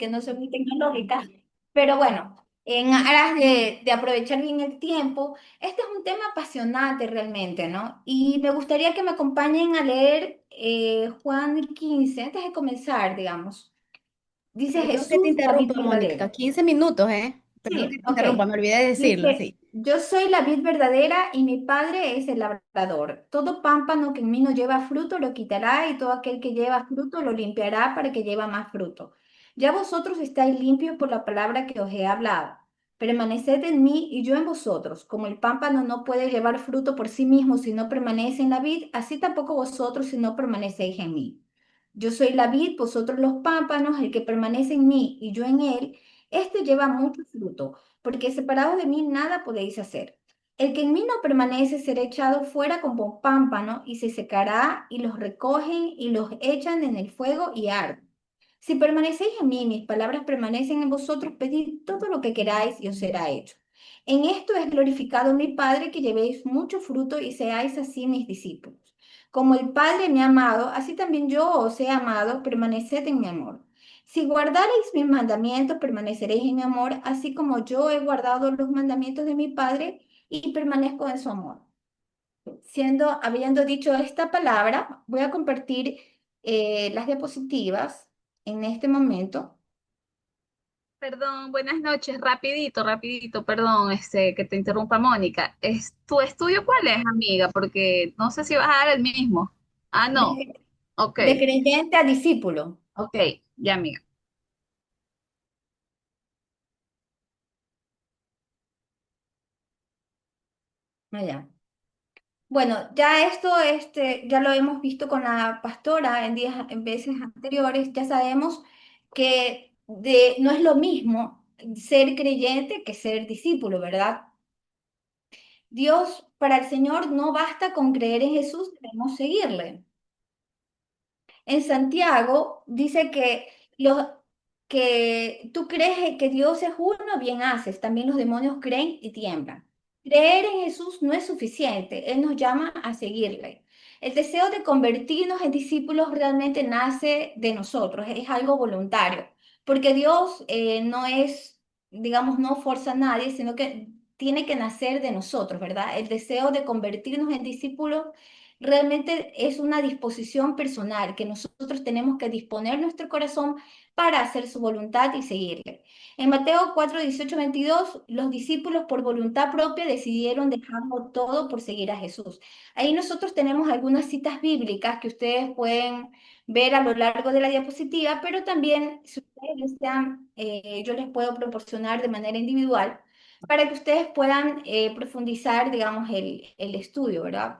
que no soy muy tecnológica, pero bueno, en aras de aprovechar bien el tiempo, este es un tema apasionante realmente, ¿no? Y me gustaría que me acompañen a leer Juan 15 antes de comenzar, digamos. Dice Perdón que te Jesús, la vid interrumpa, Mónica. verdadera. 15 minutos, ¿eh? Perdón que Sí, te ok. interrumpa, me olvidé de decirlo, Dice, sí. yo soy la vid verdadera y mi padre es el labrador. Todo pámpano que en mí no lleva fruto lo quitará y todo aquel que lleva fruto lo limpiará para que lleve más fruto. Ya vosotros estáis limpios por la palabra que os he hablado. Permaneced en mí y yo en vosotros. Como el pámpano no puede llevar fruto por sí mismo si no permanece en la vid, así tampoco vosotros si no permanecéis en mí. Yo soy la vid, vosotros los pámpanos, el que permanece en mí y yo en él, este lleva mucho fruto porque separados de mí nada podéis hacer. El que en mí no permanece será echado fuera como pámpano y se secará y los recogen y los echan en el fuego y arden. Si permanecéis en mí, mis palabras permanecen en vosotros, pedid todo lo que queráis y os será hecho. En esto es glorificado mi Padre, que llevéis mucho fruto y seáis así mis discípulos. Como el Padre me ha amado, así también yo os he amado, permaneced en mi amor. Si guardareis mis mandamientos, permaneceréis en mi amor, así como yo he guardado los mandamientos de mi Padre y permanezco en su amor. Habiendo dicho esta palabra, voy a compartir las diapositivas en este momento. Perdón, buenas noches, rapidito, rapidito, perdón, que te interrumpa, Mónica. ¿Tu estudio cuál es, amiga? Porque no sé si vas a dar el mismo. Ah, no. De, Ok, de creyente a discípulo. ok, ya, amiga. Allá. Bueno, ya esto ya lo hemos visto con la pastora en veces anteriores. Ya sabemos que no es lo mismo ser creyente que ser discípulo, ¿verdad? Dios, para el Señor no basta con creer en Jesús, debemos seguirle. En Santiago dice los, que tú crees que Dios es uno, bien haces. También los demonios creen y tiemblan. Creer en Jesús no es suficiente. Él nos llama a seguirle. El deseo de convertirnos en discípulos realmente nace de nosotros, es algo voluntario, porque Dios no es, digamos, no forza a nadie, sino que tiene que nacer de nosotros, ¿verdad? El deseo de convertirnos en discípulos realmente es una disposición personal que nosotros tenemos que disponer nuestro corazón para hacer su voluntad y seguirle. En Mateo 4, 18, 22, los discípulos por voluntad propia decidieron dejarlo todo por seguir a Jesús. Ahí nosotros tenemos algunas citas bíblicas que ustedes pueden ver a lo largo de la diapositiva, pero también si ustedes desean, yo les puedo proporcionar de manera individual para que ustedes puedan profundizar, digamos, el estudio, ¿verdad?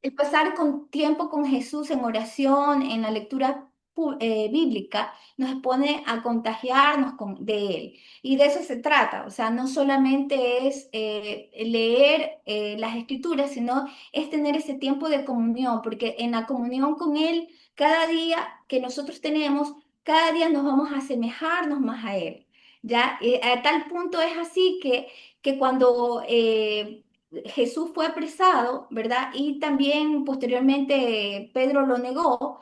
El pasar con tiempo con Jesús en oración, en la lectura bíblica, nos pone a contagiarnos de Él. Y de eso se trata. O sea, no solamente es leer las escrituras, sino es tener ese tiempo de comunión, porque en la comunión con Él, cada día que nosotros tenemos, cada día nos vamos a asemejarnos más a Él. ¿Ya? A tal punto es así que cuando Jesús fue apresado, ¿verdad? Y también posteriormente Pedro lo negó.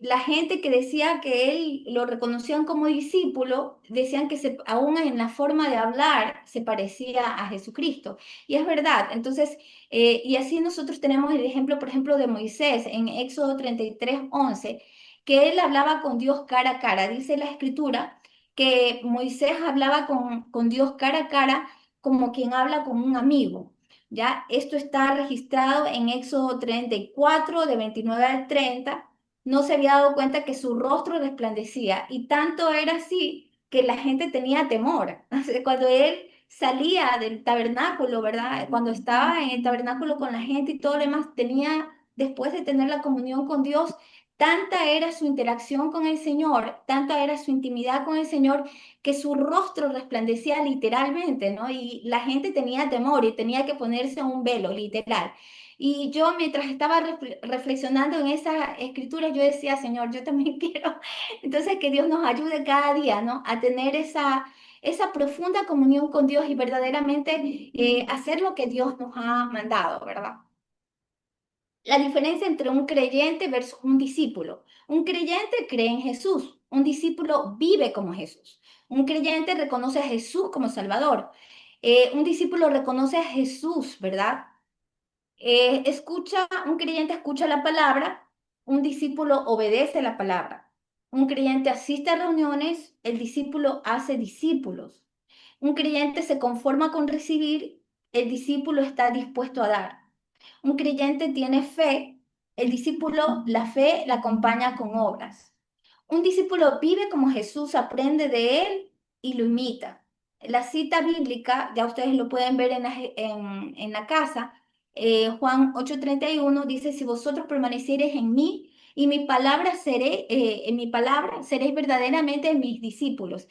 La gente que decía que él lo reconocían como discípulo, decían que aún en la forma de hablar se parecía a Jesucristo. Y es verdad. Entonces, y así nosotros tenemos el ejemplo, por ejemplo, de Moisés en Éxodo 33, 11, que él hablaba con Dios cara a cara. Dice la escritura que Moisés hablaba con Dios cara a cara como quien habla con un amigo. ¿Ya? Esto está registrado en Éxodo 34, de 29 al 30. No se había dado cuenta que su rostro resplandecía y tanto era así que la gente tenía temor. Cuando él salía del tabernáculo, ¿verdad? Cuando estaba en el tabernáculo con la gente y todo lo demás, tenía, después de tener la comunión con Dios, tanta era su interacción con el Señor, tanta era su intimidad con el Señor, que su rostro resplandecía literalmente, ¿no? Y la gente tenía temor y tenía que ponerse un velo, literal. Y yo mientras estaba reflexionando en esa escritura, yo decía, Señor, yo también quiero. Entonces, que Dios nos ayude cada día, ¿no? A tener esa profunda comunión con Dios y verdaderamente hacer lo que Dios nos ha mandado, ¿verdad? La diferencia entre un creyente versus un discípulo. Un creyente cree en Jesús, un discípulo vive como Jesús. Un creyente reconoce a Jesús como Salvador. Un discípulo reconoce a Jesús, ¿verdad? Un creyente escucha la palabra, un discípulo obedece la palabra. Un creyente asiste a reuniones, el discípulo hace discípulos. Un creyente se conforma con recibir, el discípulo está dispuesto a dar. Un creyente tiene fe, el discípulo la fe la acompaña con obras. Un discípulo vive como Jesús, aprende de él y lo imita. La cita bíblica, ya ustedes lo pueden ver en la casa, Juan 8:31 dice, si vosotros permaneciereis en mí y en mi palabra seréis verdaderamente mis discípulos.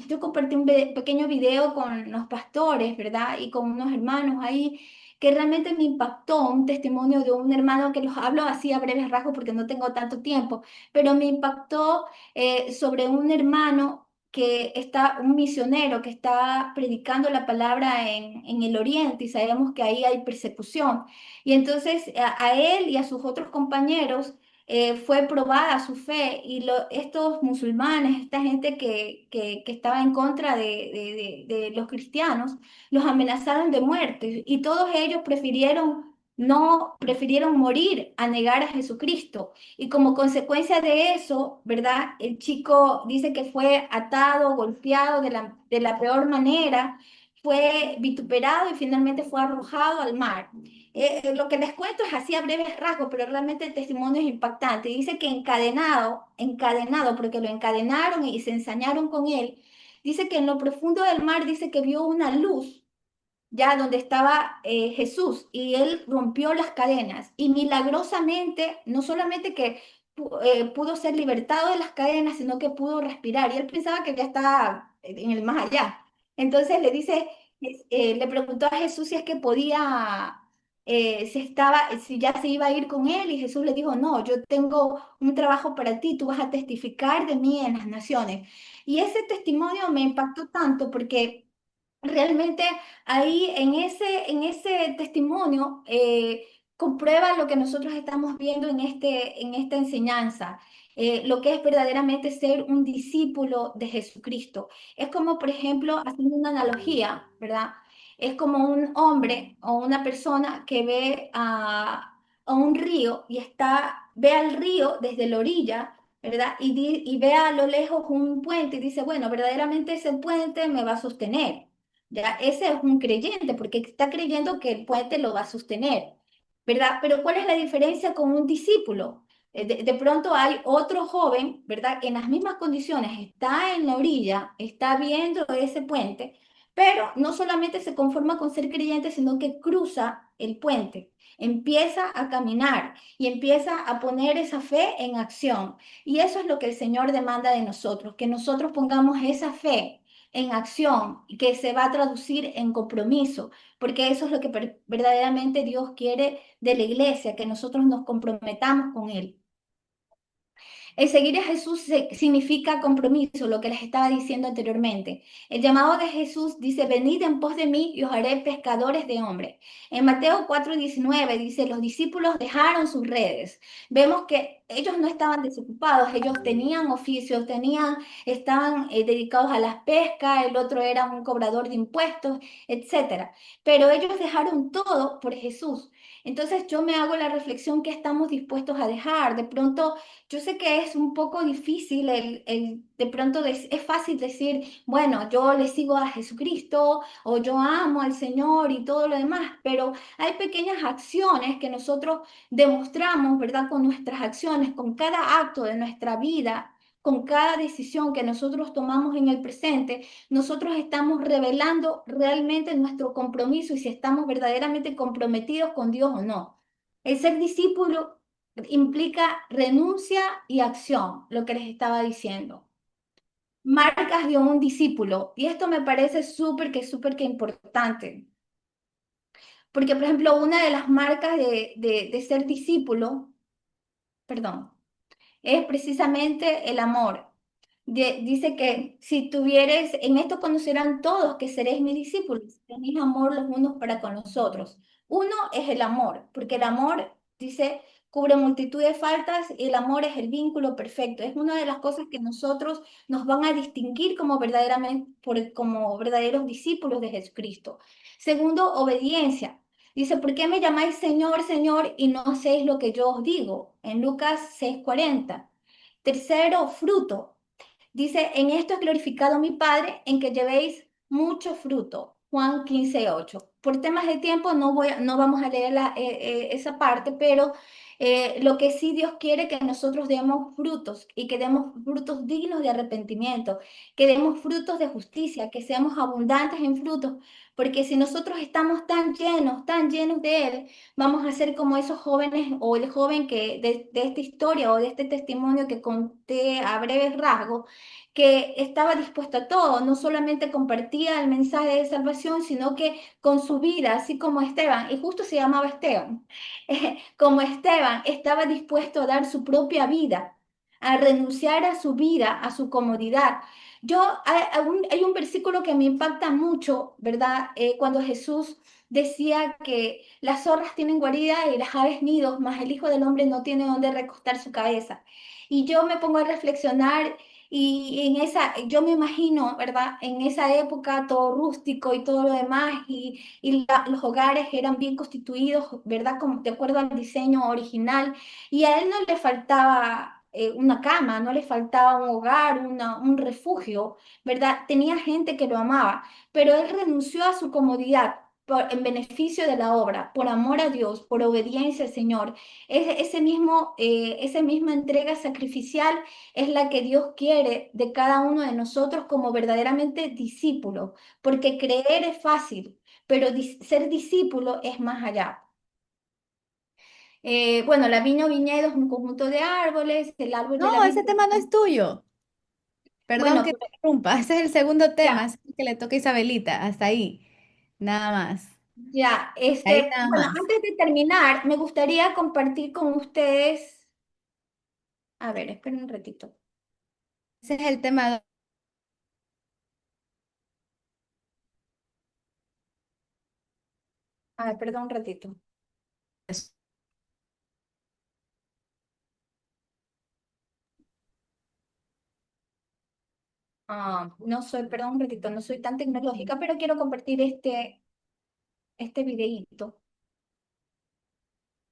Yo compartí un pequeño video con los pastores, ¿verdad? Y con unos hermanos ahí que realmente me impactó, un testimonio de un hermano que los hablo así a breves rasgos porque no tengo tanto tiempo, pero me impactó sobre un hermano un misionero que está predicando la palabra en el Oriente y sabemos que ahí hay persecución. Y entonces a él y a sus otros compañeros fue probada su fe y estos musulmanes, esta gente que estaba en contra de los cristianos, los amenazaron de muerte y todos ellos prefirieron morir a negar a Jesucristo. Y como consecuencia de eso, ¿verdad? El chico dice que fue atado, golpeado de la peor manera, fue vituperado y finalmente fue arrojado al mar. Lo que les cuento es así a breves rasgos, pero realmente el testimonio es impactante. Dice que encadenado, porque lo encadenaron y se ensañaron con él. Dice que en lo profundo del mar dice que vio una luz ya donde estaba Jesús y él rompió las cadenas y milagrosamente, no solamente que pudo ser libertado de las cadenas, sino que pudo respirar y él pensaba que ya estaba en el más allá. Entonces le preguntó a Jesús si es que podía, si ya se iba a ir con él y Jesús le dijo, no, yo tengo un trabajo para ti, tú vas a testificar de mí en las naciones. Y ese testimonio me impactó tanto porque realmente ahí en ese testimonio comprueba lo que nosotros estamos viendo en esta enseñanza, lo que es verdaderamente ser un discípulo de Jesucristo. Es como, por ejemplo, haciendo una analogía, ¿verdad? Es como un hombre o una persona que ve a un río y ve al río desde la orilla. ¿Verdad? Y ve a lo lejos un puente y dice, bueno, verdaderamente ese puente me va a sostener. Ya, ese es un creyente porque está creyendo que el puente lo va a sostener, ¿verdad? Pero ¿cuál es la diferencia con un discípulo? De pronto hay otro joven, ¿verdad? En las mismas condiciones, está en la orilla, está viendo ese puente, pero no solamente se conforma con ser creyente, sino que cruza el puente, empieza a caminar y empieza a poner esa fe en acción. Y eso es lo que el Señor demanda de nosotros, que nosotros pongamos esa fe en acción y que se va a traducir en compromiso, porque eso es lo que verdaderamente Dios quiere de la iglesia, que nosotros nos comprometamos con Él. El seguir a Jesús significa compromiso, lo que les estaba diciendo anteriormente. El llamado de Jesús dice, venid en pos de mí y os haré pescadores de hombres. En Mateo 4:19 dice, los discípulos dejaron sus redes. Vemos que ellos no estaban desocupados, ellos tenían oficios, estaban dedicados a las pescas, el otro era un cobrador de impuestos, etcétera. Pero ellos dejaron todo por Jesús. Entonces yo me hago la reflexión que estamos dispuestos a dejar. De pronto yo sé que es un poco difícil de pronto es fácil decir, bueno, yo le sigo a Jesucristo o yo amo al Señor y todo lo demás, pero hay pequeñas acciones que nosotros demostramos, ¿verdad? Con nuestras acciones, con cada acto de nuestra vida. Con cada decisión que nosotros tomamos en el presente, nosotros estamos revelando realmente nuestro compromiso y si estamos verdaderamente comprometidos con Dios o no. El ser discípulo implica renuncia y acción, lo que les estaba diciendo. Marcas de un discípulo. Y esto me parece súper que importante. Porque, por ejemplo, una de las marcas de ser discípulo, perdón, es precisamente el amor. Dice que si tuvieres, en esto conocerán todos que seréis mis discípulos, tenéis amor los unos para con los otros. Uno es el amor, porque el amor, dice, cubre multitud de faltas y el amor es el vínculo perfecto. Es una de las cosas que nosotros nos van a distinguir como verdaderamente, como verdaderos discípulos de Jesucristo. Segundo, obediencia. Dice, ¿por qué me llamáis Señor, Señor y no hacéis lo que yo os digo? En Lucas 6:40. Tercero, fruto. Dice, en esto es glorificado mi Padre, en que llevéis mucho fruto. Juan 15:8. Por temas de tiempo no vamos a leer esa parte, pero lo que sí Dios quiere que nosotros demos frutos y que demos frutos dignos de arrepentimiento, que demos frutos de justicia, que seamos abundantes en frutos, porque si nosotros estamos tan llenos de Él, vamos a ser como esos jóvenes o el joven que de esta historia o de este testimonio que conté a breves rasgos que estaba dispuesto a todo, no solamente compartía el mensaje de salvación, sino que con su vida, así como Esteban, y justo se llamaba Esteban, como Esteban estaba dispuesto a dar su propia vida, a renunciar a su vida, a su comodidad. Hay un versículo que me impacta mucho, ¿verdad? Cuando Jesús decía que las zorras tienen guarida y las aves nidos, mas el Hijo del Hombre no tiene donde recostar su cabeza. Y yo me pongo a reflexionar y yo me imagino, ¿verdad? En esa época todo rústico y todo lo demás, los hogares eran bien constituidos, ¿verdad? Como, de acuerdo al diseño original, y a él no le faltaba una cama, no le faltaba un hogar, un refugio, ¿verdad? Tenía gente que lo amaba, pero él renunció a su comodidad. En beneficio de la obra, por amor a Dios, por obediencia al Señor. Esa misma entrega sacrificial es la que Dios quiere de cada uno de nosotros como verdaderamente discípulos, porque creer es fácil, pero ser discípulo es más allá. Bueno, la viñedo es un conjunto de árboles, el árbol de la No, vida. ese tema no es tuyo. Perdón Bueno, que te interrumpa. Ese es el segundo tema, ya, ese es el que le toca a Isabelita. Hasta ahí. Nada más. ya, Ahí nada bueno, más. antes de terminar, me gustaría compartir con ustedes, a ver, esperen un ratito. Ese es el tema. A ver, perdón un ratito. No soy, perdón un ratito, no soy tan tecnológica, pero quiero compartir este videíto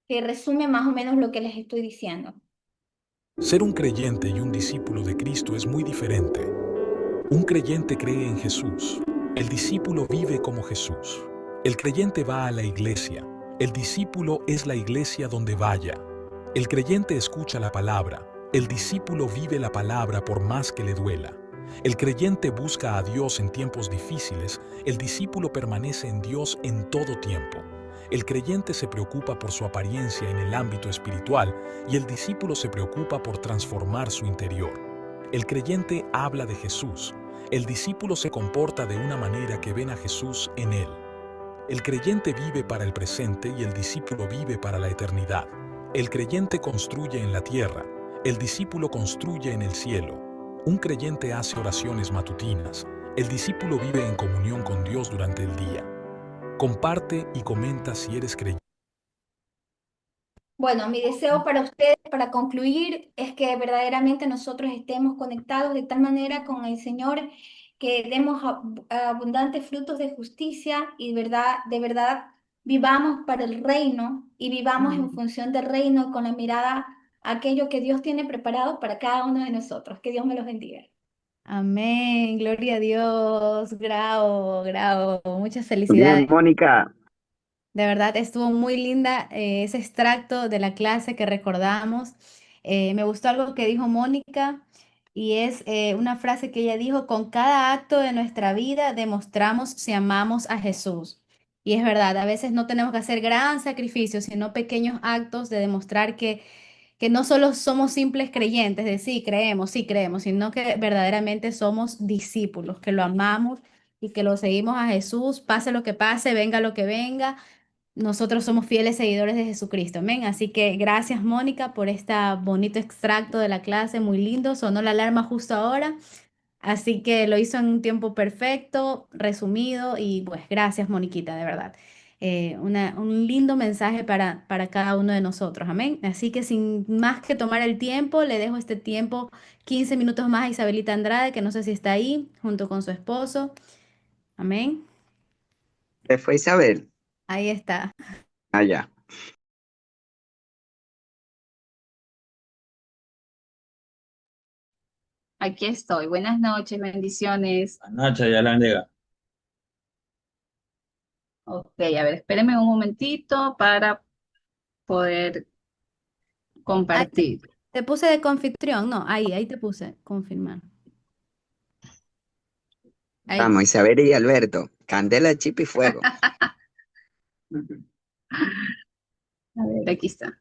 que resume más o menos lo que les estoy diciendo. Ser un creyente y un discípulo de Cristo es muy diferente. Un creyente cree en Jesús. El discípulo vive como Jesús. El creyente va a la iglesia. El discípulo es la iglesia donde vaya. El creyente escucha la palabra. El discípulo vive la palabra por más que le duela. El creyente busca a Dios en tiempos difíciles. El discípulo permanece en Dios en todo tiempo. El creyente se preocupa por su apariencia en el ámbito espiritual y el discípulo se preocupa por transformar su interior. El creyente habla de Jesús. El discípulo se comporta de una manera que ven a Jesús en él. El creyente vive para el presente y el discípulo vive para la eternidad. El creyente construye en la tierra. El discípulo construye en el cielo. Un creyente hace oraciones matutinas. El discípulo vive en comunión con Dios durante el día. Comparte y comenta si eres creyente. Bueno, mi deseo para ustedes, para concluir, es que verdaderamente nosotros estemos conectados de tal manera con el Señor que demos abundantes frutos de justicia y de verdad vivamos para el reino y vivamos en Amén. función del reino con la mirada a aquello que Dios tiene preparado para cada uno de nosotros. Que Dios me los bendiga. Amén. Gloria a Dios. Grau, grau. Muchas Bien, felicidades. Mónica, De verdad, estuvo muy linda ese extracto de la clase que recordamos. Me gustó algo que dijo Mónica y es una frase que ella dijo, con cada acto de nuestra vida demostramos si amamos a Jesús. Y es verdad, a veces no tenemos que hacer gran sacrificio, sino pequeños actos de demostrar que no solo somos simples creyentes, de sí creemos, sino que verdaderamente somos discípulos, que lo amamos y que lo seguimos a Jesús, pase lo que pase, venga lo que venga. Nosotros somos fieles seguidores de Jesucristo, amén. Así que gracias, Mónica, por este bonito extracto de la clase, muy lindo. Sonó la alarma justo ahora, así que lo hizo en un tiempo perfecto, resumido, y pues gracias, Moniquita, de verdad. un lindo mensaje para cada uno de nosotros. Amén. Así que sin más que tomar el tiempo, le dejo este tiempo, 15 minutos más a Isabelita Andrade, que no sé si está ahí, junto con su esposo. Amén. ¿Se fue Isabel? Ahí está. Allá. Aquí estoy. Buenas noches, bendiciones. Anoche ya la bendiga. Ok, a ver, espérenme un momentito para poder Ahí compartir. te puse de confitrión. No, ahí te puse confirmar. Ahí. Vamos, Isabel y Alberto. Candela, chip y fuego. A ver, aquí está.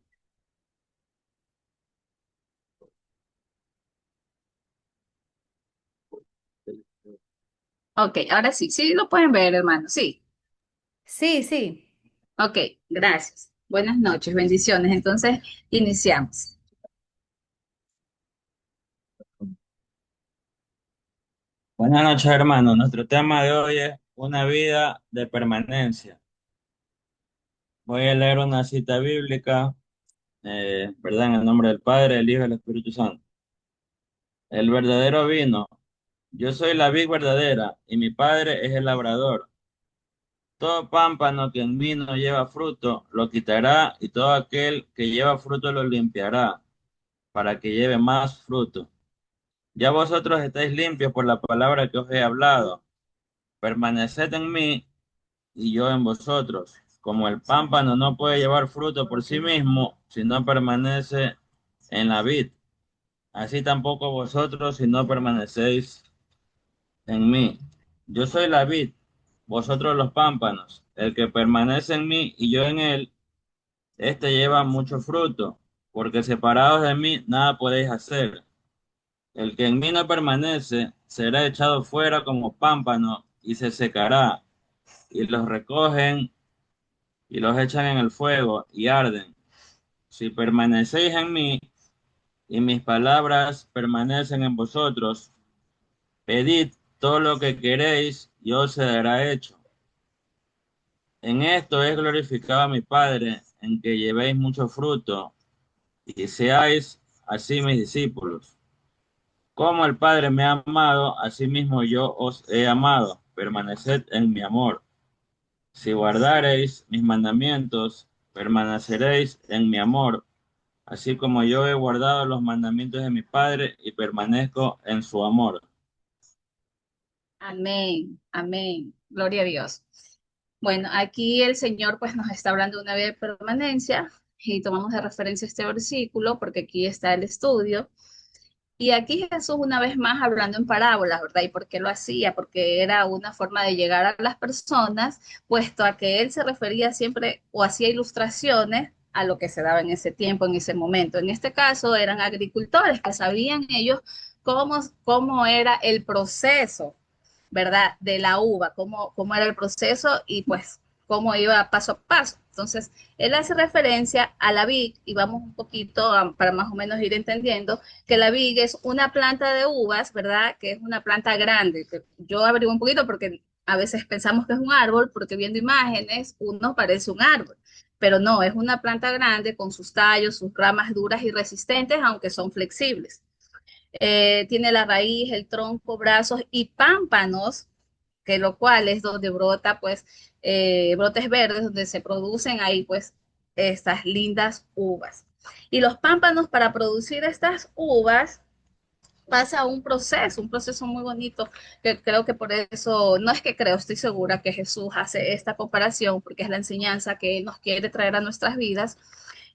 Ok, ahora sí, sí lo pueden ver, hermano. Sí. Sí, sí. Ok, gracias. Buenas noches, bendiciones. Entonces, iniciamos. Buenas noches, hermano. Nuestro tema de hoy es una vida de permanencia. Voy a leer una cita bíblica, ¿verdad? En el nombre del Padre, del Hijo y del Espíritu Santo. El verdadero vino. Yo soy la vid verdadera y mi Padre es el labrador. Todo pámpano que en mí no lleva fruto, lo quitará y todo aquel que lleva fruto lo limpiará, para que lleve más fruto. Ya vosotros estáis limpios por la palabra que os he hablado. Permaneced en mí y yo en vosotros. Como el pámpano no puede llevar fruto por sí mismo si no permanece en la vid, así tampoco vosotros si no permanecéis en mí. Yo soy la vid, vosotros los pámpanos. El que permanece en mí y yo en él, éste lleva mucho fruto, porque separados de mí nada podéis hacer. El que en mí no permanece será echado fuera como pámpano y se secará, y los recogen y los echan en el fuego y arden. Si permanecéis en mí y mis palabras permanecen en vosotros, pedid todo lo que queréis y os será hecho. En esto es glorificado a mi Padre, en que llevéis mucho fruto y seáis así mis discípulos. Como el Padre me ha amado, así mismo yo os he amado. Permaneced en mi amor. Si guardareis mis mandamientos, permaneceréis en mi amor, así como yo he guardado los mandamientos de mi Padre y permanezco en su amor. Amén, amén. Gloria a Dios. Bueno, aquí el Señor pues nos está hablando de una vida de permanencia y tomamos de referencia este versículo porque aquí está el estudio. Y aquí Jesús una vez más hablando en parábolas, ¿verdad? ¿Y por qué lo hacía? Porque era una forma de llegar a las personas, puesto a que él se refería siempre o hacía ilustraciones a lo que se daba en ese tiempo, en ese momento. En este caso eran agricultores que sabían ellos cómo era el proceso, ¿verdad? De la uva, cómo era el proceso y pues cómo iba paso a paso. Entonces, él hace referencia a la vid y vamos un poquito para más o menos ir entendiendo que la vid es una planta de uvas, ¿verdad? Que es una planta grande. Que yo averiguo un poquito porque a veces pensamos que es un árbol porque viendo imágenes uno parece un árbol. Pero no, es una planta grande con sus tallos, sus ramas duras y resistentes, aunque son flexibles. Tiene la raíz, el tronco, brazos y pámpanos, que lo cual es donde brota, pues, brotes verdes, donde se producen ahí, pues, estas lindas uvas. Y los pámpanos para producir estas uvas pasa un proceso muy bonito, que creo que por eso, no es que creo, estoy segura que Jesús hace esta comparación, porque es la enseñanza que Él nos quiere traer a nuestras vidas,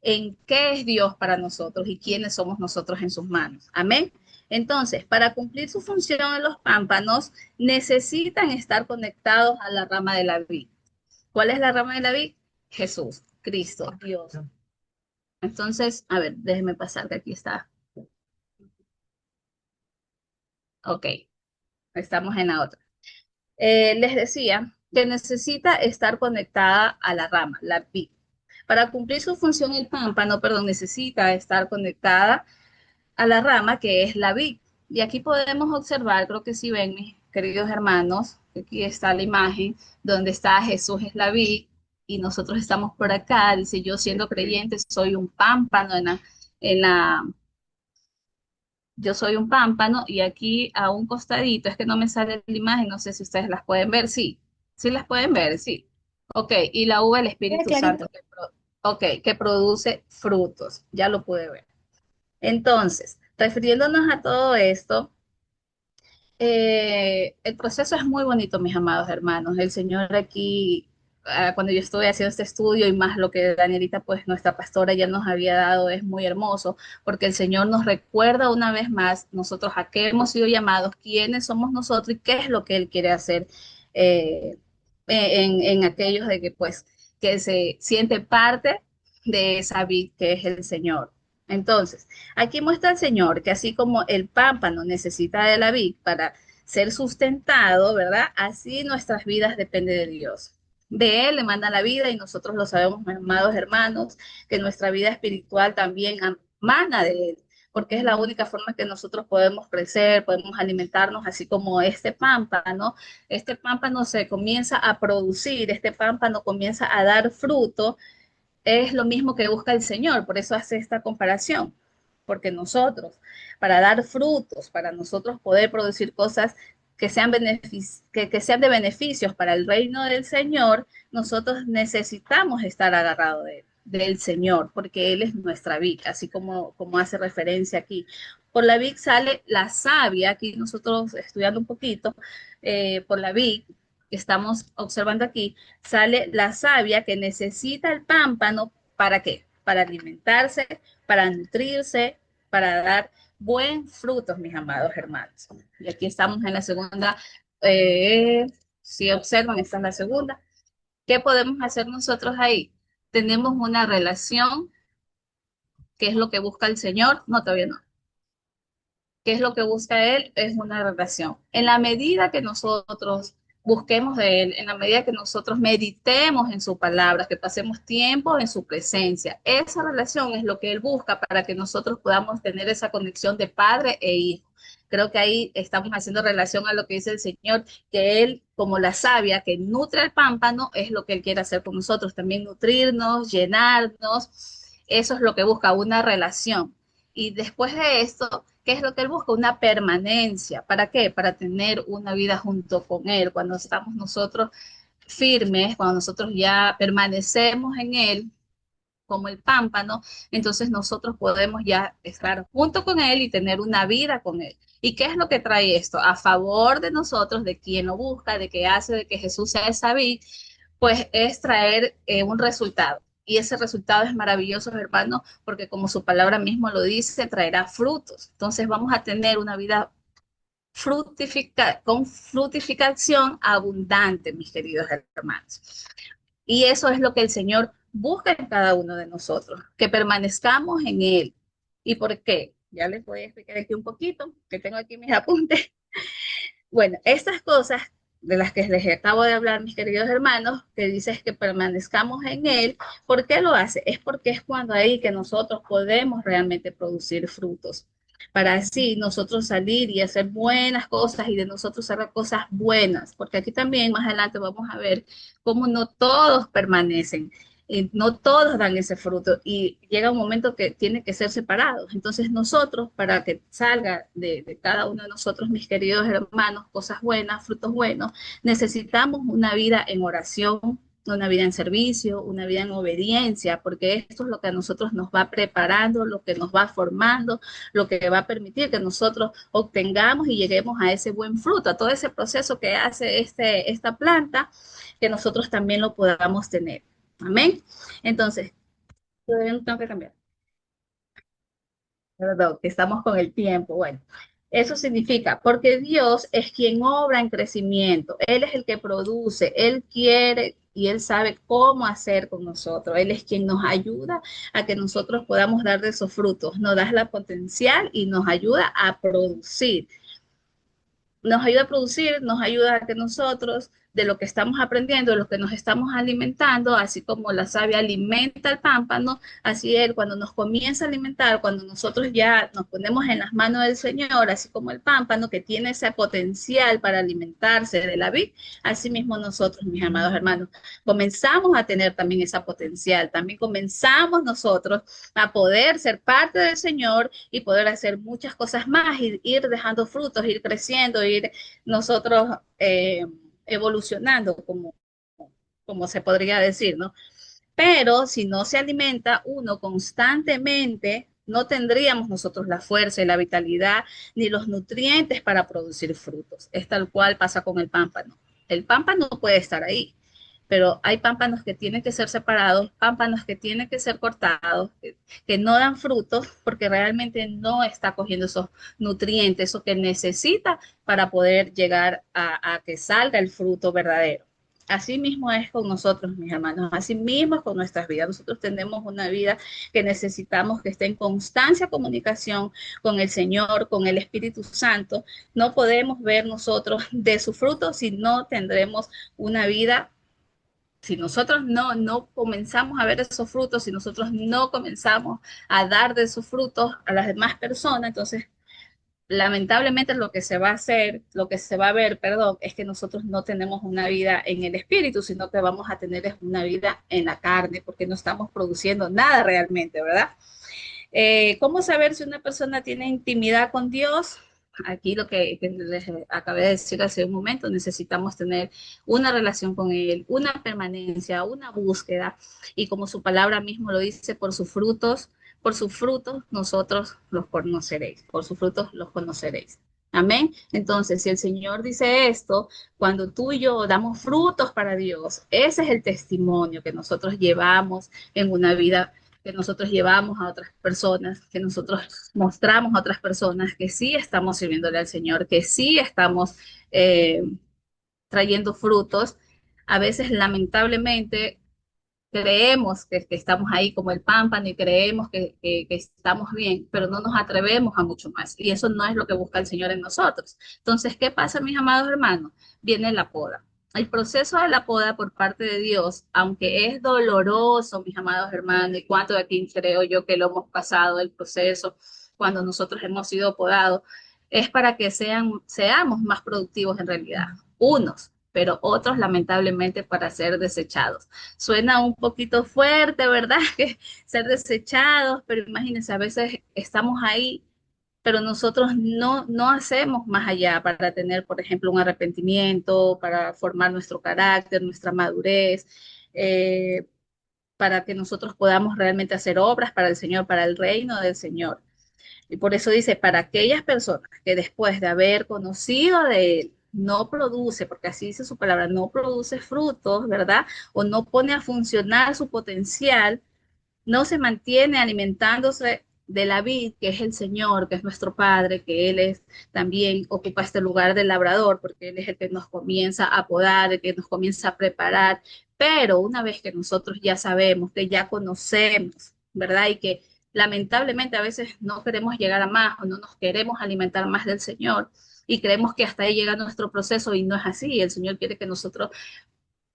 en qué es Dios para nosotros y quiénes somos nosotros en sus manos. Amén. Entonces, para cumplir su función en los pámpanos, necesitan estar conectados a la rama de la vid. ¿Cuál es la rama de la vid? Jesús, Cristo, Dios. Entonces, a ver, déjenme pasar, que aquí está. Ok, estamos en la otra. Les decía que necesita estar conectada a la rama, la vid. Para cumplir su función, el pámpano, perdón, necesita estar conectada a la rama que es la vid. Y aquí podemos observar, creo que si ven, mis queridos hermanos, aquí está la imagen donde está Jesús es la vid y nosotros estamos por acá. Dice, yo siendo creyente soy un pámpano en la, yo soy un pámpano y aquí a un costadito, es que no me sale la imagen, no sé si ustedes las pueden ver, sí, sí las pueden ver, sí. Ok, y la uva, el Queda Espíritu clarito. Santo, ok, que produce frutos, ya lo pude ver. Entonces, refiriéndonos a todo esto, el proceso es muy bonito, mis amados hermanos. El Señor aquí, cuando yo estuve haciendo este estudio y más lo que Danielita, pues nuestra pastora ya nos había dado, es muy hermoso, porque el Señor nos recuerda una vez más nosotros a qué hemos sido llamados, quiénes somos nosotros y qué es lo que Él quiere hacer eh, en aquellos de que pues que se siente parte de esa vid que es el Señor. Entonces, aquí muestra el Señor que así como el pámpano necesita de la vid para ser sustentado, ¿verdad? Así nuestras vidas dependen de Dios. De Él le manda la vida y nosotros lo sabemos, mis amados hermanos, que nuestra vida espiritual también mana de Él, porque es la única forma que nosotros podemos crecer, podemos alimentarnos, así como este pámpano se comienza a producir, este pámpano comienza a dar fruto, es lo mismo que busca el Señor, por eso hace esta comparación, porque nosotros, para dar frutos, para nosotros poder producir cosas que sean, que sean de beneficios para el reino del Señor, nosotros necesitamos estar agarrados del Señor, porque Él es nuestra vid, así como hace referencia aquí. Por la vid sale la savia, aquí nosotros estudiando un poquito, por la vid que estamos observando aquí, sale la savia que necesita el pámpano, ¿para qué? Para alimentarse, para nutrirse, para dar buen frutos, mis amados hermanos. Y aquí estamos en la segunda, si observan, esta es la segunda. ¿Qué podemos hacer nosotros ahí? Tenemos una relación, que es lo que busca el Señor, no, todavía no. ¿Qué es lo que busca Él? Es una relación. En la medida que nosotros busquemos de Él, en la medida que nosotros meditemos en su palabra, que pasemos tiempo en su presencia, esa relación es lo que Él busca para que nosotros podamos tener esa conexión de padre e hijo. Creo que ahí estamos haciendo relación a lo que dice el Señor, que Él, como la savia que nutre el pámpano, es lo que Él quiere hacer con nosotros, también nutrirnos, llenarnos. Eso es lo que busca, una relación. Y después de esto, ¿qué es lo que él busca? Una permanencia. ¿Para qué? Para tener una vida junto con él. Cuando estamos nosotros firmes, cuando nosotros ya permanecemos en él, como el pámpano, entonces nosotros podemos ya estar junto con él y tener una vida con él. ¿Y qué es lo que trae esto? A favor de nosotros, de quien lo busca, de que hace de que Jesús sea esa vid, pues es traer un resultado. Y ese resultado es maravilloso, hermano, porque como su palabra mismo lo dice, traerá frutos. Entonces vamos a tener una vida con frutificación abundante, mis queridos hermanos. Y eso es lo que el Señor busca en cada uno de nosotros, que permanezcamos en Él. ¿Y por qué? Ya les voy a explicar aquí un poquito, que tengo aquí mis apuntes. Bueno, estas cosas de las que les acabo de hablar, mis queridos hermanos, que dices que permanezcamos en Él, ¿por qué lo hace? Es porque es cuando ahí que nosotros podemos realmente producir frutos, para así nosotros salir y hacer buenas cosas y de nosotros hacer cosas buenas, porque aquí también más adelante vamos a ver cómo no todos permanecen, y no todos dan ese fruto y llega un momento que tiene que ser separados. Entonces nosotros, para que salga de cada uno de nosotros, mis queridos hermanos, cosas buenas, frutos buenos, necesitamos una vida en oración, una vida en servicio, una vida en obediencia, porque esto es lo que a nosotros nos va preparando, lo que nos va formando, lo que va a permitir que nosotros obtengamos y lleguemos a ese buen fruto, a todo ese proceso que hace esta planta, que nosotros también lo podamos tener. Amén. Entonces, todavía no tengo que cambiar. Perdón, que estamos con el tiempo. Bueno, eso significa, porque Dios es quien obra en crecimiento. Él es el que produce, Él quiere y Él sabe cómo hacer con nosotros. Él es quien nos ayuda a que nosotros podamos dar de esos frutos. Nos da la potencial y nos ayuda a producir. Nos ayuda a producir, nos ayuda a que nosotros de lo que estamos aprendiendo, de lo que nos estamos alimentando, así como la savia alimenta al pámpano, así Él cuando nos comienza a alimentar, cuando nosotros ya nos ponemos en las manos del Señor, así como el pámpano que tiene ese potencial para alimentarse de la vid, así mismo nosotros, mis amados hermanos, comenzamos a tener también esa potencial, también comenzamos nosotros a poder ser parte del Señor y poder hacer muchas cosas más, ir dejando frutos, ir creciendo, ir nosotros evolucionando, como se podría decir, ¿no? Pero si no se alimenta uno constantemente, no tendríamos nosotros la fuerza y la vitalidad ni los nutrientes para producir frutos. Es tal cual pasa con el pámpano. El pámpano puede estar ahí, pero hay pámpanos que tienen que ser separados, pámpanos que tienen que ser cortados, que no dan frutos porque realmente no está cogiendo esos nutrientes, eso que necesita para poder llegar a que salga el fruto verdadero. Así mismo es con nosotros, mis hermanos, así mismo es con nuestras vidas. Nosotros tenemos una vida que necesitamos que esté en constancia comunicación con el Señor, con el Espíritu Santo. No podemos ver nosotros de su fruto si no tendremos una vida, si nosotros no comenzamos a ver esos frutos, si nosotros no comenzamos a dar de esos frutos a las demás personas, entonces lamentablemente lo que se va a hacer, lo que se va a ver, perdón, es que nosotros no tenemos una vida en el espíritu, sino que vamos a tener una vida en la carne, porque no estamos produciendo nada realmente, ¿verdad? ¿Cómo saber si una persona tiene intimidad con Dios? Aquí lo que les acabé de decir hace un momento, necesitamos tener una relación con Él, una permanencia, una búsqueda, y como su palabra mismo lo dice, por sus frutos nosotros los conoceréis, por sus frutos los conoceréis. Amén. Entonces, si el Señor dice esto, cuando tú y yo damos frutos para Dios, ese es el testimonio que nosotros llevamos en una vida, que nosotros llevamos a otras personas, que nosotros mostramos a otras personas que sí estamos sirviéndole al Señor, que sí estamos eh, trayendo frutos. A veces, lamentablemente, creemos que estamos ahí como el pámpano y creemos que estamos bien, pero no nos atrevemos a mucho más. Y eso no es lo que busca el Señor en nosotros. Entonces, ¿qué pasa, mis amados hermanos? Viene la poda. El proceso de la poda por parte de Dios, aunque es doloroso, mis amados hermanos, y cuánto de aquí creo yo que lo hemos pasado, el proceso, cuando nosotros hemos sido podados, es para que seamos más productivos en realidad. Unos, pero otros lamentablemente para ser desechados. Suena un poquito fuerte, ¿verdad? Que ser desechados, pero imagínense, a veces estamos ahí, pero nosotros no hacemos más allá para tener, por ejemplo, un arrepentimiento, para formar nuestro carácter, nuestra madurez, eh, para que nosotros podamos realmente hacer obras para el Señor, para el reino del Señor. Y por eso dice, para aquellas personas que después de haber conocido de Él, no produce, porque así dice su palabra, no produce frutos, ¿verdad? O no pone a funcionar su potencial, no se mantiene alimentándose de la vid, que es el Señor, que es nuestro Padre, que Él es también ocupa este lugar del labrador, porque Él es el que nos comienza a podar, el que nos comienza a preparar. Pero una vez que nosotros ya sabemos, que ya conocemos, ¿verdad? Y que lamentablemente a veces no queremos llegar a más o no nos queremos alimentar más del Señor y creemos que hasta ahí llega nuestro proceso y no es así. El Señor quiere que nosotros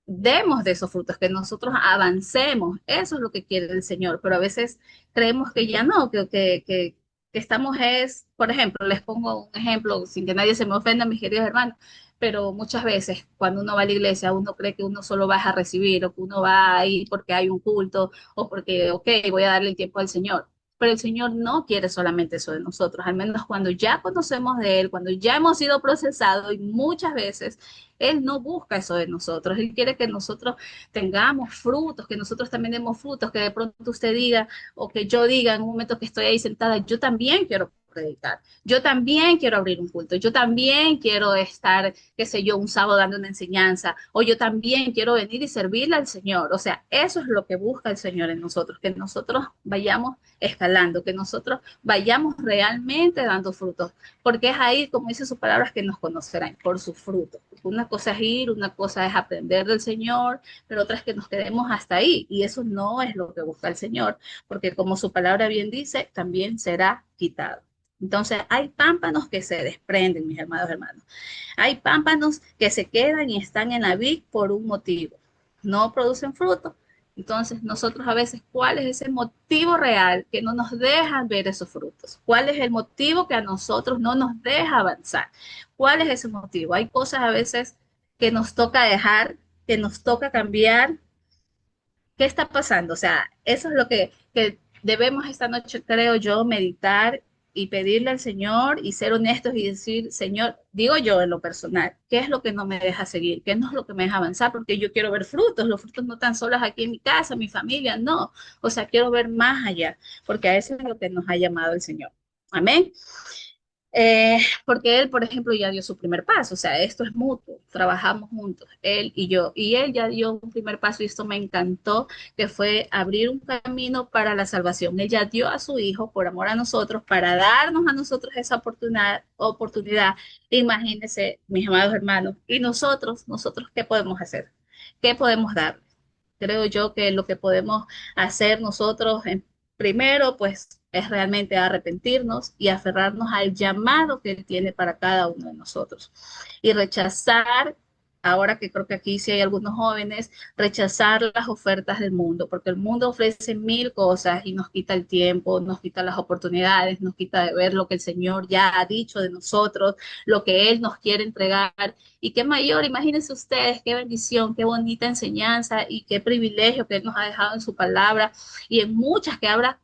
demos de esos frutos, que nosotros avancemos. Eso es lo que quiere el Señor, pero a veces creemos que ya no, que estamos es, por ejemplo, les pongo un ejemplo sin que nadie se me ofenda, mis queridos hermanos, pero muchas veces cuando uno va a la iglesia, uno cree que uno solo va a recibir o que uno va a ir porque hay un culto o porque, ok, voy a darle el tiempo al Señor. Pero el Señor no quiere solamente eso de nosotros, al menos cuando ya conocemos de Él, cuando ya hemos sido procesados y muchas veces él no busca eso de nosotros. Él quiere que nosotros tengamos frutos, que nosotros también demos frutos, que de pronto usted diga o que yo diga en un momento que estoy ahí sentada, yo también quiero predicar, yo también quiero abrir un culto, yo también quiero estar, qué sé yo, un sábado dando una enseñanza, o yo también quiero venir y servirle al Señor. O sea, eso es lo que busca el Señor en nosotros, que nosotros vayamos escalando, que nosotros vayamos realmente dando frutos, porque es ahí, como dice sus palabras, que nos conocerán por sus frutos. Una cosa es ir, una cosa es aprender del Señor, pero otra es que nos quedemos hasta ahí, y eso no es lo que busca el Señor, porque como su palabra bien dice, también será quitado. Entonces, hay pámpanos que se desprenden, mis hermanos hermanos. Hay pámpanos que se quedan y están en la vid por un motivo. No producen fruto. Entonces, nosotros a veces, ¿cuál es ese motivo real que no nos deja ver esos frutos? ¿Cuál es el motivo que a nosotros no nos deja avanzar? ¿Cuál es ese motivo? Hay cosas a veces que nos toca dejar, que nos toca cambiar. ¿Qué está pasando? O sea, eso es lo que debemos esta noche, creo yo, meditar y pedirle al Señor y ser honestos y decir, Señor, digo yo en lo personal, ¿qué es lo que no me deja seguir? ¿Qué no es lo que me deja avanzar? Porque yo quiero ver frutos, los frutos no están solos aquí en mi casa, en mi familia, no. O sea, quiero ver más allá, porque a eso es lo que nos ha llamado el Señor. Amén. Porque él, por ejemplo, ya dio su primer paso, o sea, esto es mutuo, trabajamos juntos, él y yo, y él ya dio un primer paso y esto me encantó, que fue abrir un camino para la salvación. Él ya dio a su hijo por amor a nosotros, para darnos a nosotros esa oportunidad. Imagínense, mis amados hermanos, y nosotros, ¿qué podemos hacer? ¿Qué podemos dar? Creo yo que lo que podemos hacer nosotros primero, pues es realmente arrepentirnos y aferrarnos al llamado que Él tiene para cada uno de nosotros. Y rechazar, ahora que creo que aquí sí hay algunos jóvenes, rechazar las ofertas del mundo, porque el mundo ofrece mil cosas y nos quita el tiempo, nos quita las oportunidades, nos quita de ver lo que el Señor ya ha dicho de nosotros, lo que Él nos quiere entregar. Y qué mayor, imagínense ustedes, qué bendición, qué bonita enseñanza y qué privilegio que Él nos ha dejado en su palabra y en muchas que habla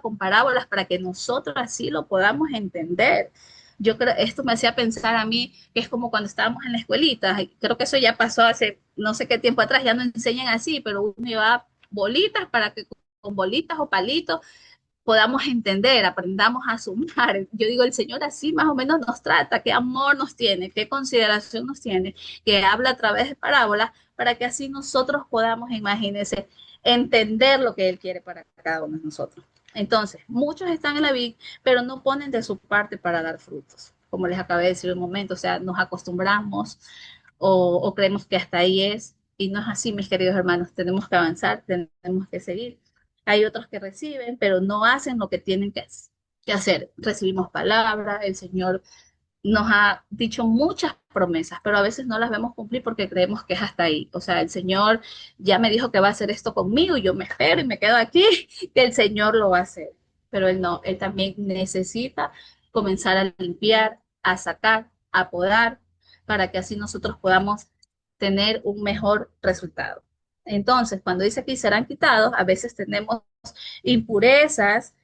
con parábolas para que nosotros así lo podamos entender. Yo creo, esto me hacía pensar a mí que es como cuando estábamos en la escuelita, y creo que eso ya pasó hace no sé qué tiempo atrás, ya no enseñan así, pero uno lleva bolitas para que con bolitas o palitos podamos entender, aprendamos a sumar. Yo digo, el Señor así más o menos nos trata, qué amor nos tiene, qué consideración nos tiene, que habla a través de parábolas para que así nosotros podamos, imagínense, entender lo que Él quiere para cada uno de nosotros. Entonces, muchos están en la vid, pero no ponen de su parte para dar frutos. Como les acabé de decir un momento, o sea, nos acostumbramos o creemos que hasta ahí es, y no es así, mis queridos hermanos, tenemos que avanzar, tenemos que seguir. Hay otros que reciben, pero no hacen lo que tienen que hacer. Recibimos palabra, el Señor nos ha dicho muchas promesas, pero a veces no las vemos cumplir porque creemos que es hasta ahí. O sea, el Señor ya me dijo que va a hacer esto conmigo y yo me espero y me quedo aquí, que el Señor lo va a hacer. Pero Él no, Él también necesita comenzar a limpiar, a sacar, a podar, para que así nosotros podamos tener un mejor resultado. Entonces, cuando dice aquí serán quitados, a veces tenemos impurezas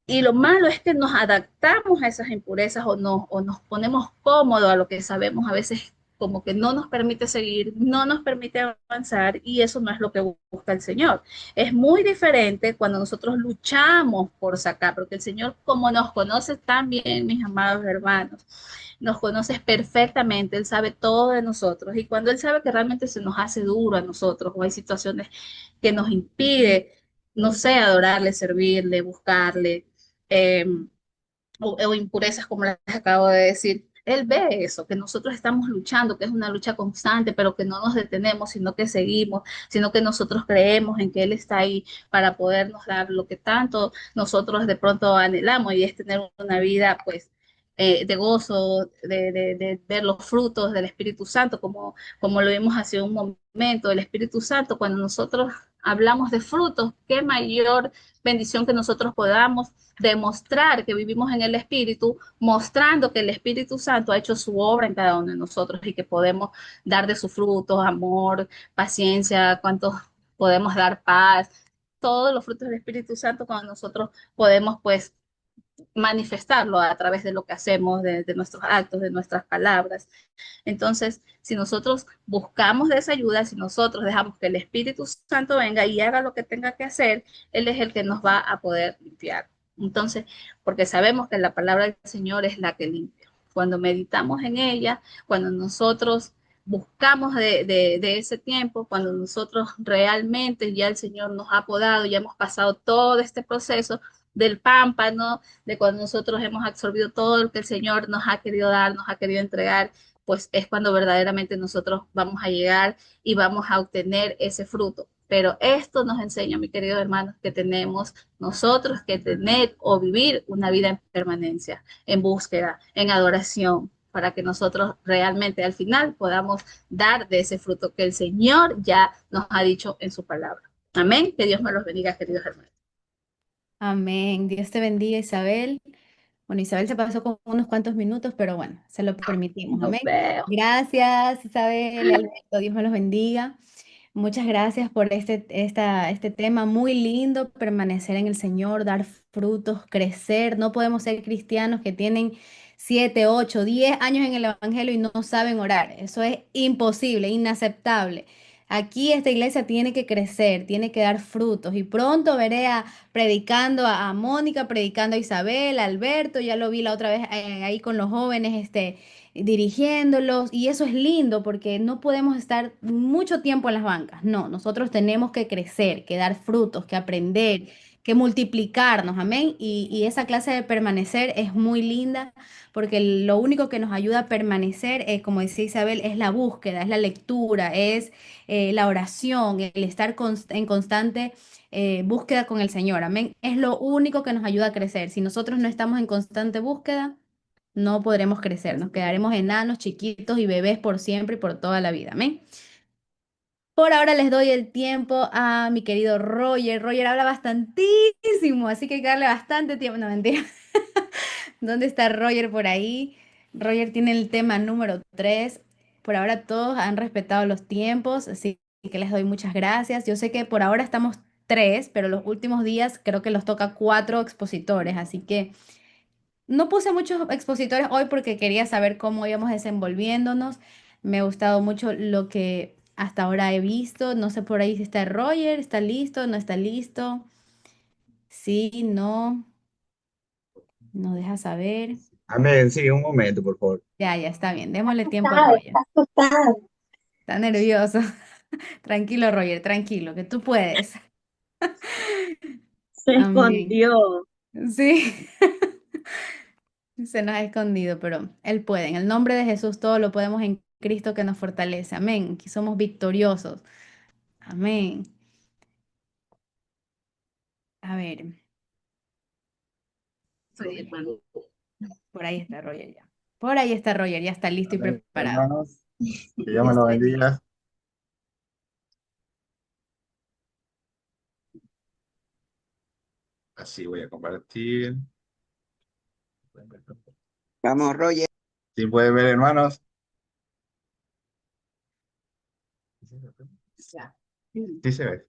y lo malo es que nos adaptamos a esas impurezas o nos ponemos cómodos a lo que sabemos, a veces como que no nos permite seguir, no nos permite avanzar y eso no es lo que busca el Señor. Es muy diferente cuando nosotros luchamos por sacar, porque el Señor como nos conoce tan bien, mis amados hermanos, nos conoce perfectamente, Él sabe todo de nosotros y cuando Él sabe que realmente se nos hace duro a nosotros o hay situaciones que nos impide, no sé, adorarle, servirle, buscarle, eh, o impurezas como les acabo de decir. Él ve eso, que nosotros estamos luchando, que es una lucha constante, pero que no nos detenemos, sino que seguimos, sino que nosotros creemos en que Él está ahí para podernos dar lo que tanto nosotros de pronto anhelamos y es tener una vida pues de gozo, de ver los frutos del Espíritu Santo, como lo vimos hace un momento, el Espíritu Santo, cuando nosotros hablamos de frutos, qué mayor bendición que nosotros podamos demostrar que vivimos en el Espíritu, mostrando que el Espíritu Santo ha hecho su obra en cada uno de nosotros y que podemos dar de sus frutos, amor, paciencia, cuántos podemos dar paz, todos los frutos del Espíritu Santo cuando nosotros podemos pues manifestarlo a través de lo que hacemos, de nuestros actos, de nuestras palabras. Entonces, si nosotros buscamos de esa ayuda, si nosotros dejamos que el Espíritu Santo venga y haga lo que tenga que hacer, Él es el que nos va a poder limpiar. Entonces, porque sabemos que la palabra del Señor es la que limpia. Cuando meditamos en ella, cuando nosotros buscamos de ese tiempo, cuando nosotros realmente ya el Señor nos ha podado, ya hemos pasado todo este proceso del pámpano, de cuando nosotros hemos absorbido todo lo que el Señor nos ha querido dar, nos ha querido entregar, pues es cuando verdaderamente nosotros vamos a llegar y vamos a obtener ese fruto. Pero esto nos enseña, mi querido hermano, que tenemos nosotros que tener o vivir una vida en permanencia, en búsqueda, en adoración, para que nosotros realmente al final podamos dar de ese fruto que el Señor ya nos ha dicho en su palabra. Amén. Que Dios me los bendiga, queridos hermanos. Amén. Dios te bendiga, Isabel. Bueno, Isabel se pasó con unos cuantos minutos, pero bueno, se lo permitimos. Nos Amén. vemos. Gracias, Isabel y Alberto. Dios me los bendiga. Muchas gracias por este tema muy lindo, permanecer en el Señor, dar frutos, crecer. No podemos ser cristianos que tienen 7, 8, 10 años en el Evangelio y no saben orar. Eso es imposible, inaceptable. Aquí esta iglesia tiene que crecer, tiene que dar frutos y pronto veré predicando a Mónica, predicando a Isabel, a Alberto, ya lo vi la otra vez ahí con los jóvenes, dirigiéndolos y eso es lindo porque no podemos estar mucho tiempo en las bancas. No, nosotros tenemos que crecer, que dar frutos, que aprender, que multiplicarnos, amén. Y esa clase de permanecer es muy linda porque lo único que nos ayuda a permanecer, como decía Isabel, es la búsqueda, es la lectura, es la oración, el estar en constante búsqueda con el Señor, amén. Es lo único que nos ayuda a crecer. Si nosotros no estamos en constante búsqueda, no podremos crecer, nos quedaremos enanos, chiquitos y bebés por siempre y por toda la vida. Amén. Por ahora les doy el tiempo a mi querido Roger. Roger habla bastantísimo, así que hay que darle bastante tiempo. No, mentira. ¿Dónde está Roger por ahí? Roger tiene el tema número 3. Por ahora todos han respetado los tiempos, así que les doy muchas gracias. Yo sé que por ahora estamos 3, pero los últimos días creo que los toca 4 expositores, así que no puse muchos expositores hoy porque quería saber cómo íbamos desenvolviéndonos. Me ha gustado mucho lo que hasta ahora he visto. No sé por ahí si está Roger, está listo, no está listo. Sí, no, no deja saber. Amén, sí, un momento, por favor. Ya está bien. Démosle tiempo a Total, Roger. está total. Está nervioso. Tranquilo, Roger, tranquilo, que tú puedes. Se Amén. escondió. Sí. Se nos ha escondido, pero Él puede. En el nombre de Jesús todo lo podemos en Cristo que nos fortalece. Amén. Que somos victoriosos. Amén. A ver, Soy hermano. por ahí está Roger ya. Por ahí está Roger, ya está listo y Amén, preparado. hermanos. Que Dios me Dios lo te bendiga. bendiga. Así voy a compartir. Vamos, Roger. ¿Sí pueden ver, hermanos? Sí se ve.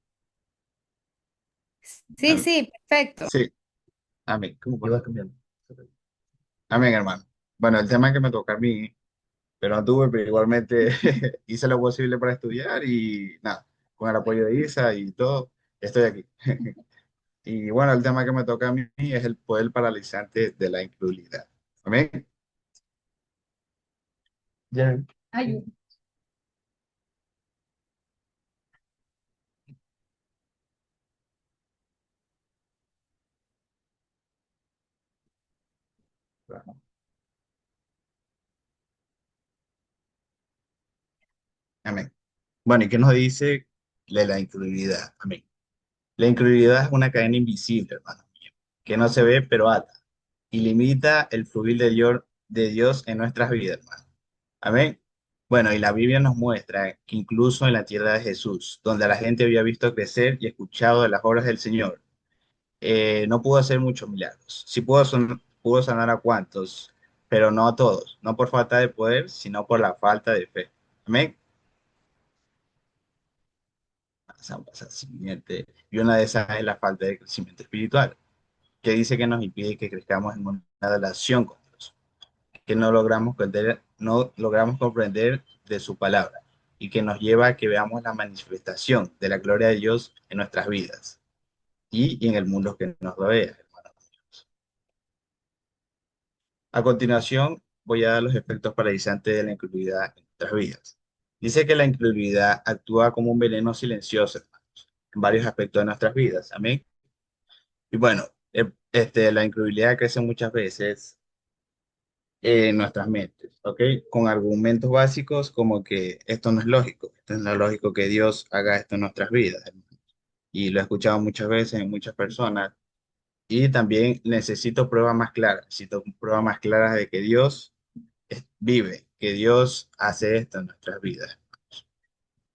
Sí, Amén. sí, perfecto. Sí, amén. ¿Cómo puedo cambiar? Amén, hermano. Bueno, el tema que me toca a mí, pero no tuve, pero igualmente hice lo posible para estudiar y nada, con el apoyo de Isa y todo, estoy aquí. Y bueno, el tema que me toca a mí es el poder paralizante de la incredulidad. Amén. Ya. Ay, Amén. Bueno, ¿y qué nos dice de la incredulidad? Amén. La incredulidad es una cadena invisible, hermano mío, que no se ve, pero ata y limita el fluir de Dios en nuestras vidas, hermano. Amén. Bueno, y la Biblia nos muestra que incluso en la tierra de Jesús, donde la gente había visto crecer y escuchado de las obras del Señor, no pudo hacer muchos milagros. Sí pudo sanar a cuantos, pero no a todos, no por falta de poder, sino por la falta de fe. Amén. Pasamos al siguiente. Y una de esas es la falta de crecimiento espiritual, que dice que nos impide que crezcamos en una relación con Dios, que no logramos comprender de su palabra y que nos lleva a que veamos la manifestación de la gloria de Dios en nuestras vidas y en el mundo que nos rodea, hermanos. A continuación, voy a dar los efectos paralizantes de la incredulidad en nuestras vidas. Dice que la incredulidad actúa como un veneno silencioso, hermanos, en varios aspectos de nuestras vidas. Amén. Y bueno, la incredulidad crece muchas veces en nuestras mentes, ¿ok? Con argumentos básicos como que esto no es lógico, esto no es lógico que Dios haga esto en nuestras vidas, hermano. y lo he escuchado muchas veces en muchas personas. Y también necesito pruebas más claras de que Dios vive, que Dios hace esto en nuestras vidas.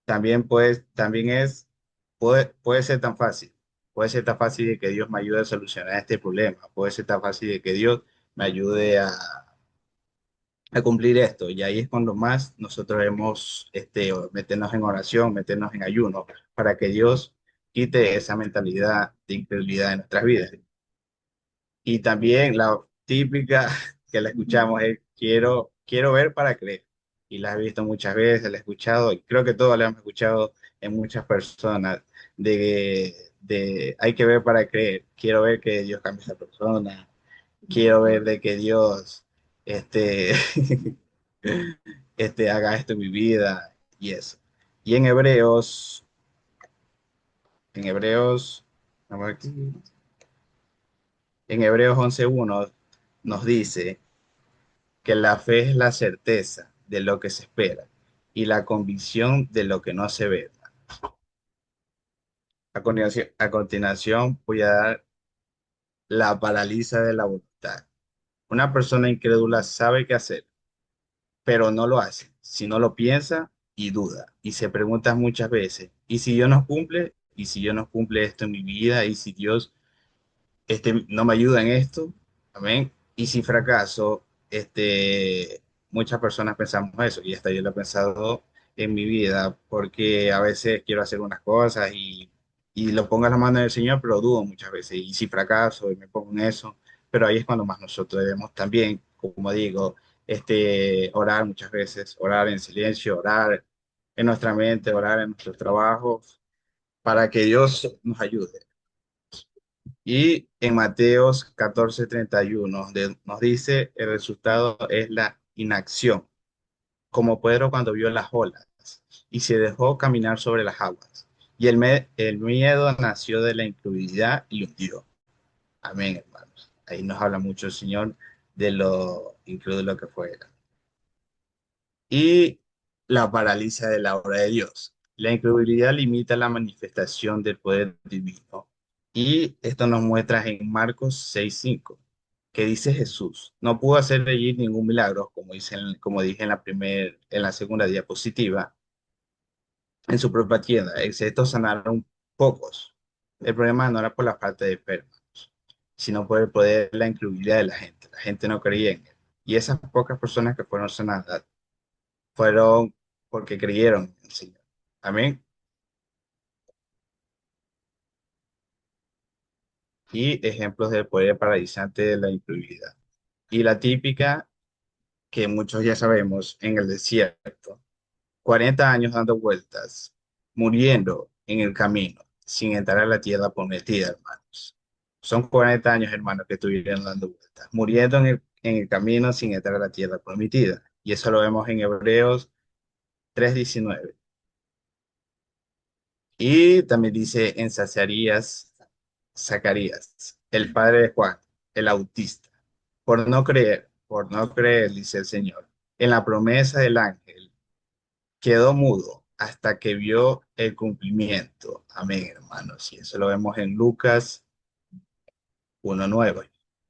También pues, también es, puede ser tan fácil, puede ser tan fácil de que Dios me ayude a solucionar este problema, puede ser tan fácil de que Dios me ayude a cumplir esto. Y ahí es cuando más nosotros debemos meternos en oración, meternos en ayuno, para que Dios quite esa mentalidad de incredulidad de nuestras vidas. Y también la típica que la escuchamos es quiero ver para creer. Y la he visto muchas veces, la he escuchado, y creo que todos la hemos escuchado en muchas personas, de hay que ver para creer. Quiero ver que Dios cambie a esa persona. Quiero ver de que Dios este, haga esto en mi vida y eso. Y en Hebreos, vamos aquí, en Hebreos 11:1 nos dice que la fe es la certeza de lo que se espera y la convicción de lo que no se ve. A continuación voy a dar la paraliza de la voluntad. Una persona incrédula sabe qué hacer, pero no lo hace, si no lo piensa y duda y se pregunta muchas veces, ¿y si Dios no cumple? ¿Y si Dios no cumple esto en mi vida? ¿Y si Dios no me ayuda en esto? Amén. Y si fracaso, muchas personas pensamos eso, y hasta yo lo he pensado en mi vida, porque a veces quiero hacer unas cosas y lo pongo en la mano del Señor, pero dudo muchas veces. Y si fracaso y me pongo en eso, pero ahí es cuando más nosotros debemos también, como digo, orar muchas veces, orar en silencio, orar en nuestra mente, orar en nuestros trabajos, para que Dios nos ayude. Y en Mateos 14:31 nos dice, el resultado es la inacción, como Pedro cuando vio las olas y se dejó caminar sobre las aguas. Y el miedo nació de la incredulidad y hundió. Amén, hermanos. Ahí nos habla mucho el Señor de lo incrédulo que fue él. Y la paraliza de la obra de Dios. La incredulidad limita la manifestación del poder divino. Y esto nos muestra en Marcos 6:5, que dice Jesús, no pudo hacer allí ningún milagro, como dije en la segunda diapositiva, en su propia tienda, excepto sanaron pocos. El problema no era por la falta de enfermos, sino por el poder de la incredulidad de la gente. La gente no creía en él. Y esas pocas personas que fueron sanadas fueron porque creyeron en el Señor. Amén. Y ejemplos del poder paralizante de la incredulidad. Y la típica que muchos ya sabemos en el desierto, 40 años dando vueltas, muriendo en el camino, sin entrar a la tierra prometida, hermanos. Son 40 años, hermanos, que estuvieron dando vueltas, muriendo en el camino sin entrar a la tierra prometida. Y eso lo vemos en Hebreos 3:19. Y también dice en Zacarías, el padre de Juan, el autista, por no creer, dice el Señor, en la promesa del ángel, quedó mudo hasta que vio el cumplimiento. Amén, hermanos. Y eso lo vemos en Lucas 1:9,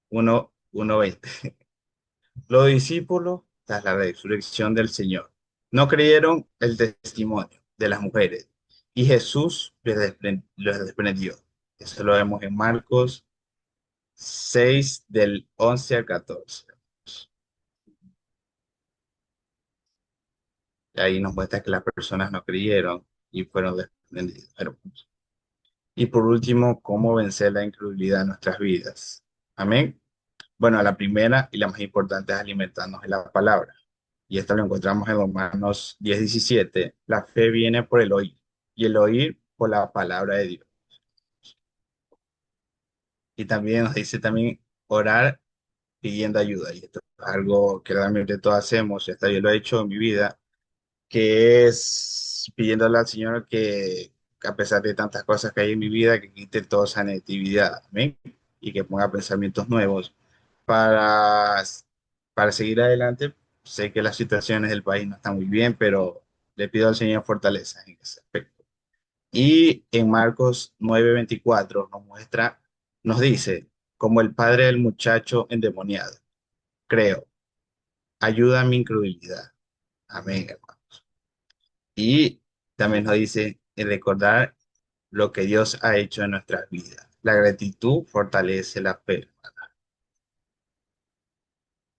1:20. Los discípulos, tras la resurrección del Señor, no creyeron el testimonio de las mujeres y Jesús les desprendió. Eso lo vemos en Marcos 6 del 11 al 14. Y ahí nos muestra que las personas no creyeron y fueron desprendidos. Y por último, ¿cómo vencer la incredulidad en nuestras vidas? Amén. Bueno, la primera y la más importante es alimentarnos de la palabra. Y esto lo encontramos en Romanos 10:17. La fe viene por el oír y el oír por la palabra de Dios. Y también nos dice también orar pidiendo ayuda. Y esto es algo que realmente todos hacemos. Esto yo lo he hecho en mi vida, que es pidiéndole al Señor que a pesar de tantas cosas que hay en mi vida, que quite toda esa negatividad, amén, y que ponga pensamientos nuevos para, para seguir adelante. Sé que las situaciones del país no están muy bien, pero le pido al Señor fortaleza en ese aspecto. Y en Marcos 9:24 nos dice, como el padre del muchacho endemoniado, creo, ayuda a mi incredulidad. Amén, hermano. Y también nos dice, en recordar lo que Dios ha hecho en nuestras vidas. La gratitud fortalece la fe.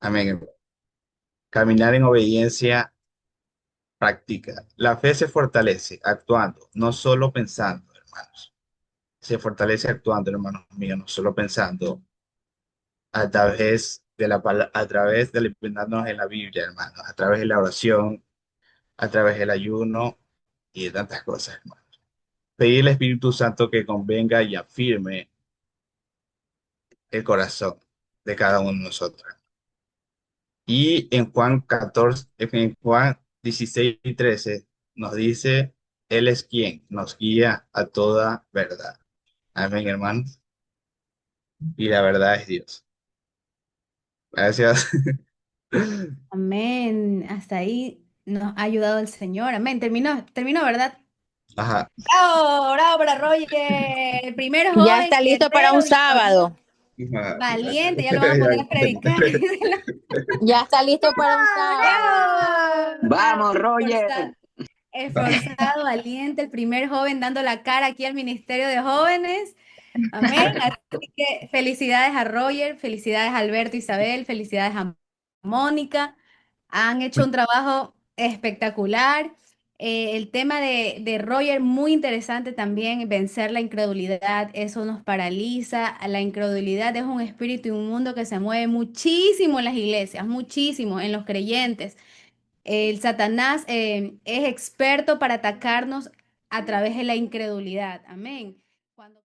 Amén, hermano. Caminar en obediencia práctica. La fe se fortalece actuando, no solo pensando, hermanos. Se fortalece actuando, hermanos míos, no solo pensando a través de a través de alimentarnos en la Biblia, hermanos, a través de la oración, a través del ayuno y de tantas cosas, hermanos. Pedir al Espíritu Santo que convenga y afirme el corazón de cada uno de nosotros. Y en Juan 14, en Juan 16:13 nos dice, Él es quien nos guía a toda verdad. Amén, hermanos. Y la verdad es Dios. Gracias. Amén. Hasta ahí nos ha ayudado el Señor. Amén. Terminó, ¿verdad? Ajá. Bravo, bravo para Roger, el primer Ya joven está listo para guerrero un victorioso, sábado. Ajá. valiente, ya lo van a poner a predicar. Ya está listo para un sábado. ¡Bravo! Bravo, Vamos, esforzado, Roger. esforzado, valiente, el primer joven dando la cara aquí al Ministerio de Jóvenes. Amén. Así que felicidades a Roger, felicidades a Alberto, Isabel, felicidades a Mónica. Han hecho un trabajo espectacular. El tema de Roger, muy interesante también, vencer la incredulidad, eso nos paraliza. La incredulidad es un espíritu y un mundo que se mueve muchísimo en las iglesias, muchísimo en los creyentes. El Satanás es experto para atacarnos a través de la incredulidad. Amén. Cuando...